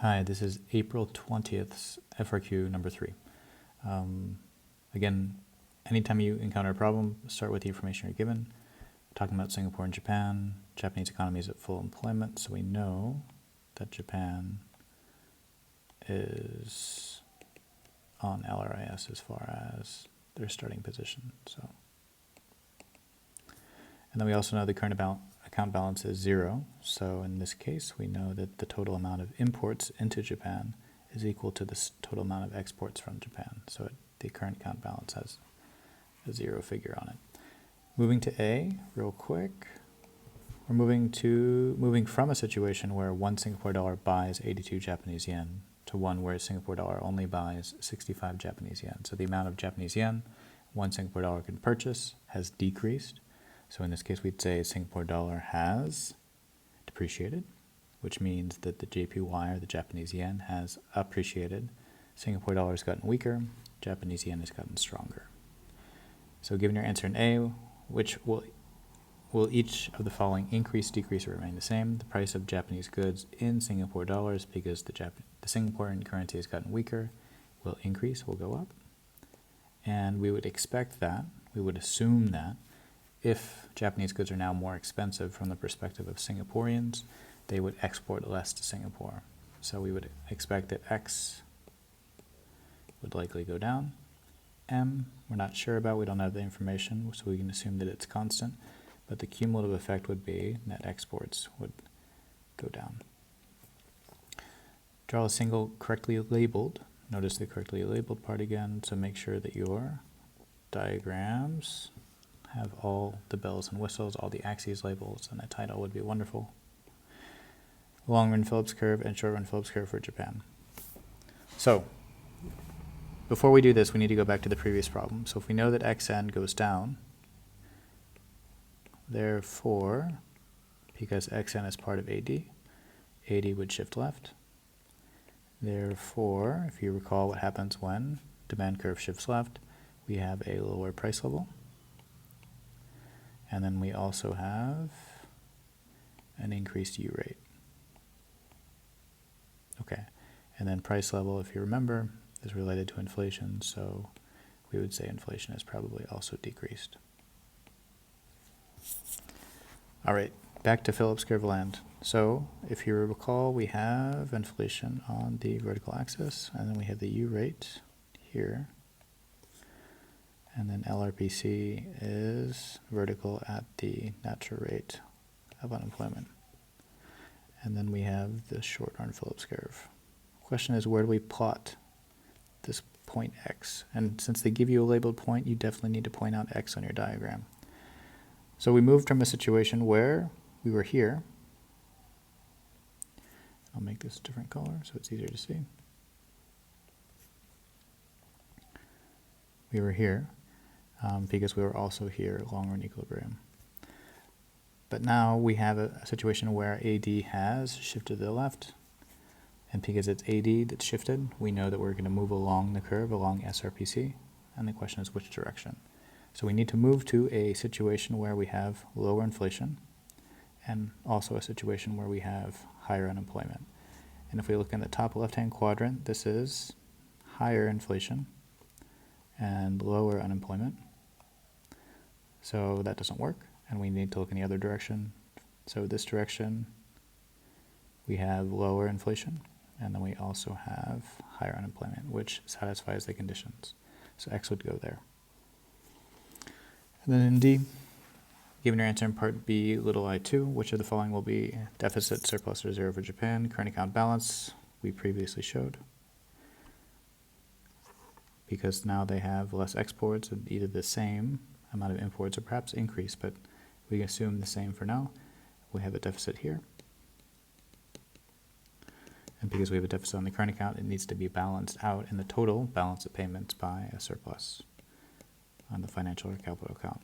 Hi, this is April 20th's FRQ number 3. Again, anytime you encounter a problem, start with the information you're given. We're talking about Singapore and Japan. Japanese economy is at full employment, so we know that Japan is on LRIS as far as their starting position. And then we also know the current account balance is 0. So in this case, we know that the total amount of imports into Japan is equal to the total amount of exports from Japan. So the current account balance has a 0 figure on it. Moving to A, real quick. We're moving from a situation where 1 Singapore dollar buys 82 Japanese yen to one where Singapore dollar only buys 65 Japanese yen. So the amount of Japanese yen 1 Singapore dollar can purchase has decreased. So in this case, we'd say Singapore dollar has depreciated, which means that the JPY, or the Japanese yen, has appreciated. Singapore dollar has gotten weaker, Japanese yen has gotten stronger. So given your answer in A, which will each of the following increase, decrease, or remain the same? The price of Japanese goods in Singapore dollars, because the Singaporean currency has gotten weaker, will increase, will go up. And we would expect that, we would assume that, if Japanese goods are now more expensive from the perspective of Singaporeans, they would export less to Singapore. So we would expect that X would likely go down. M, we're not sure about, we don't have the information, so we can assume that it's constant, but the cumulative effect would be net exports would go down. Draw a single correctly labeled. Notice the correctly labeled part again, so make sure that your diagrams have all the bells and whistles, all the axes labels, and a title would be wonderful. Long-run Phillips curve and short-run Phillips curve for Japan. So, before we do this, we need to go back to the previous problem. So if we know that xn goes down, therefore, because xn is part of AD, AD would shift left. Therefore, if you recall what happens when demand curve shifts left, we have a lower price level. And then we also have an increased U rate. Okay, and then price level, if you remember, is related to inflation, so we would say inflation is probably also decreased. All right, back to Phillips curve land. So if you recall, we have inflation on the vertical axis, and then we have the U rate here. And then LRPC is vertical at the natural rate of unemployment. And then we have the short-run Phillips curve. Question is, where do we plot this point X? And since they give you a labeled point, you definitely need to point out X on your diagram. So we moved from a situation where we were here. I'll make this a different color so it's easier to see. We were here. Because we were also here, long-run equilibrium. But now we have a situation where AD has shifted to the left, and because it's AD that's shifted, we know that we're going to move along the curve, along SRPC, and the question is which direction. So we need to move to a situation where we have lower inflation, and also a situation where we have higher unemployment. And if we look in the top left-hand quadrant, this is higher inflation and lower unemployment. So that doesn't work, and we need to look in the other direction. So this direction, we have lower inflation, and then we also have higher unemployment, which satisfies the conditions. So X would go there. And then in D, given your answer in part B, little I2, which of the following will be deficit, surplus, or 0 for Japan? Current account balance, we previously showed. Because now they have less exports, and either the same amount of imports or perhaps increase, but we assume the same for now. We have a deficit here. And because we have a deficit on the current account, it needs to be balanced out in the total balance of payments by a surplus on the financial or capital account.